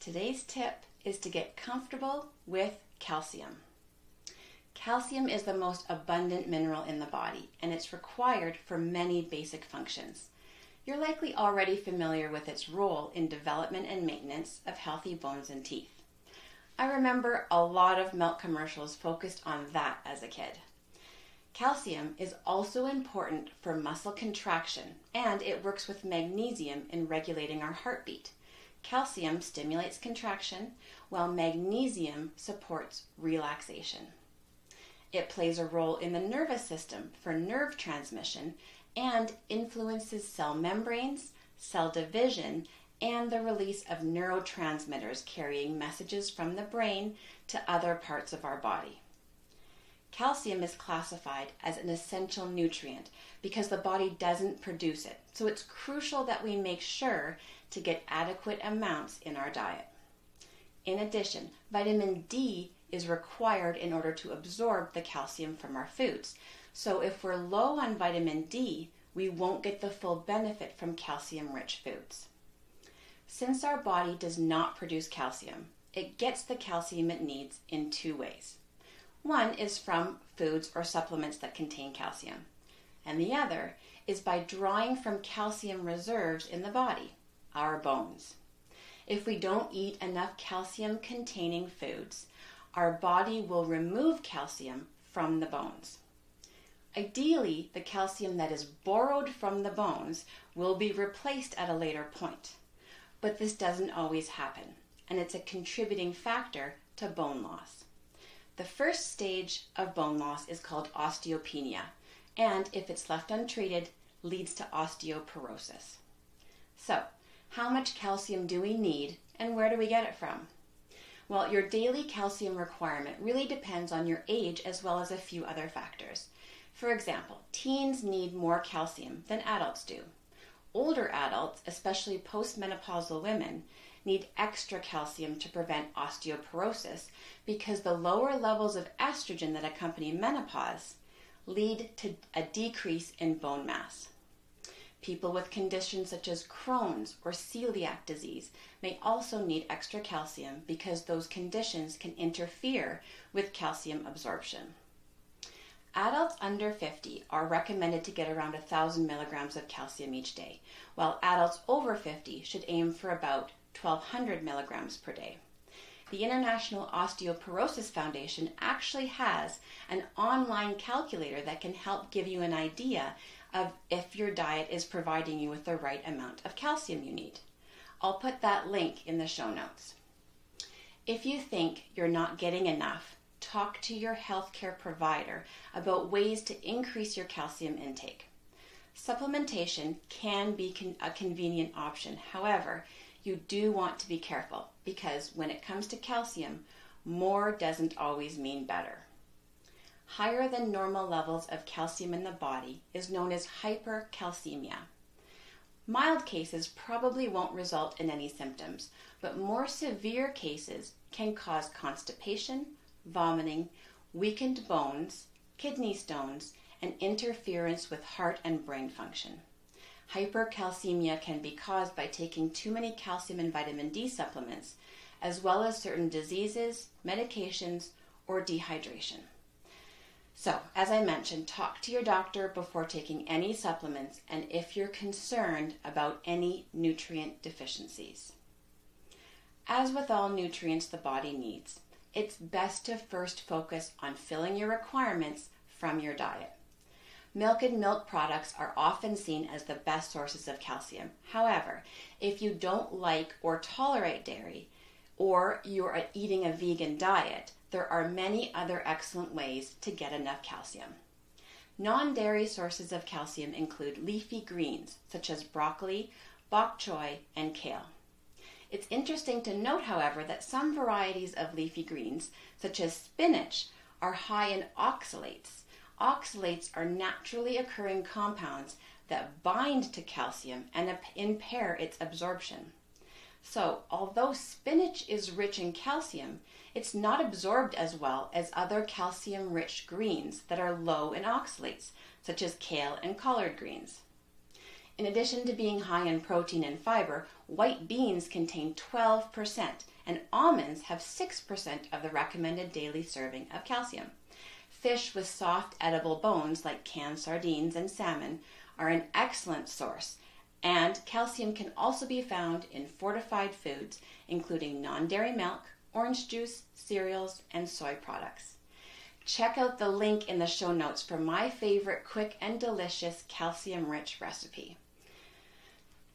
Today's tip is to get comfortable with calcium. Calcium is the most abundant mineral in the body, and it's required for many basic functions. You're likely already familiar with its role in development and maintenance of healthy bones and teeth. I remember a lot of milk commercials focused on that as a kid. Calcium is also important for muscle contraction, and it works with magnesium in regulating our heartbeat. Calcium stimulates contraction, while magnesium supports relaxation. It plays a role in the nervous system for nerve transmission and influences cell membranes, cell division, and the release of neurotransmitters carrying messages from the brain to other parts of our body. Calcium is classified as an essential nutrient because the body doesn't produce it, so it's crucial that we make sure to get adequate amounts in our diet. In addition, vitamin D is required in order to absorb the calcium from our foods. So if we're low on vitamin D, we won't get the full benefit from calcium-rich foods. Since our body does not produce calcium, it gets the calcium it needs in two ways. One is from foods or supplements that contain calcium, and the other is by drawing from calcium reserves in the body, our bones. If we don't eat enough calcium-containing foods, our body will remove calcium from the bones. Ideally, the calcium that is borrowed from the bones will be replaced at a later point, but this doesn't always happen, and it's a contributing factor to bone loss. The first stage of bone loss is called osteopenia, and if it's left untreated, leads to osteoporosis. So, how much calcium do we need, and where do we get it from? Well, your daily calcium requirement really depends on your age as well as a few other factors. For example, teens need more calcium than adults do. Older adults, especially postmenopausal women, need extra calcium to prevent osteoporosis because the lower levels of estrogen that accompany menopause lead to a decrease in bone mass. People with conditions such as Crohn's or celiac disease may also need extra calcium because those conditions can interfere with calcium absorption. Adults under 50 are recommended to get around 1,000 milligrams of calcium each day, while adults over 50 should aim for about 1,200 milligrams per day. The International Osteoporosis Foundation actually has an online calculator that can help give you an idea of if your diet is providing you with the right amount of calcium you need. I'll put that link in the show notes. If you think you're not getting enough, talk to your healthcare provider about ways to increase your calcium intake. Supplementation can be a convenient option. However, you do want to be careful because when it comes to calcium, more doesn't always mean better. Higher than normal levels of calcium in the body is known as hypercalcemia. Mild cases probably won't result in any symptoms, but more severe cases can cause constipation, vomiting, weakened bones, kidney stones, and interference with heart and brain function. Hypercalcemia can be caused by taking too many calcium and vitamin D supplements, as well as certain diseases, medications, or dehydration. So, as I mentioned, talk to your doctor before taking any supplements and if you're concerned about any nutrient deficiencies. As with all nutrients the body needs, it's best to first focus on filling your requirements from your diet. Milk and milk products are often seen as the best sources of calcium. However, if you don't like or tolerate dairy, or you're eating a vegan diet, there are many other excellent ways to get enough calcium. Non-dairy sources of calcium include leafy greens, such as broccoli, bok choy, and kale. It's interesting to note, however, that some varieties of leafy greens, such as spinach, are high in oxalates. Oxalates are naturally occurring compounds that bind to calcium and impair its absorption. So, although spinach is rich in calcium, it's not absorbed as well as other calcium-rich greens that are low in oxalates, such as kale and collard greens. In addition to being high in protein and fiber, white beans contain 12%, and almonds have 6% of the recommended daily serving of calcium. Fish with soft edible bones like canned sardines and salmon are an excellent source, and calcium can also be found in fortified foods, including non-dairy milk, orange juice, cereals, and soy products. Check out the link in the show notes for my favorite quick and delicious calcium-rich recipe.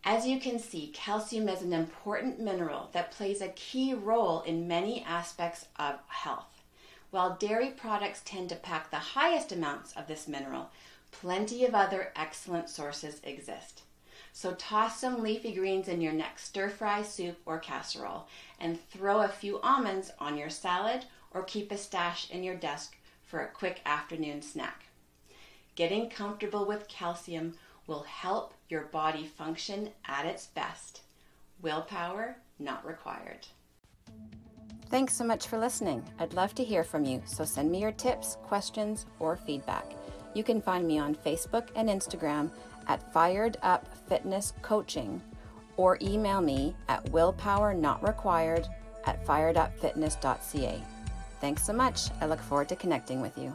As you can see, calcium is an important mineral that plays a key role in many aspects of health. While dairy products tend to pack the highest amounts of this mineral, plenty of other excellent sources exist. So toss some leafy greens in your next stir-fry soup or casserole and throw a few almonds on your salad or keep a stash in your desk for a quick afternoon snack. Getting comfortable with calcium will help your body function at its best. Willpower not required. Thanks so much for listening. I'd love to hear from you, so send me your tips, questions, or feedback. You can find me on Facebook and Instagram at Fired Up Fitness Coaching, or email me at willpowernotrequired@firedupfitness.ca. Thanks so much. I look forward to connecting with you.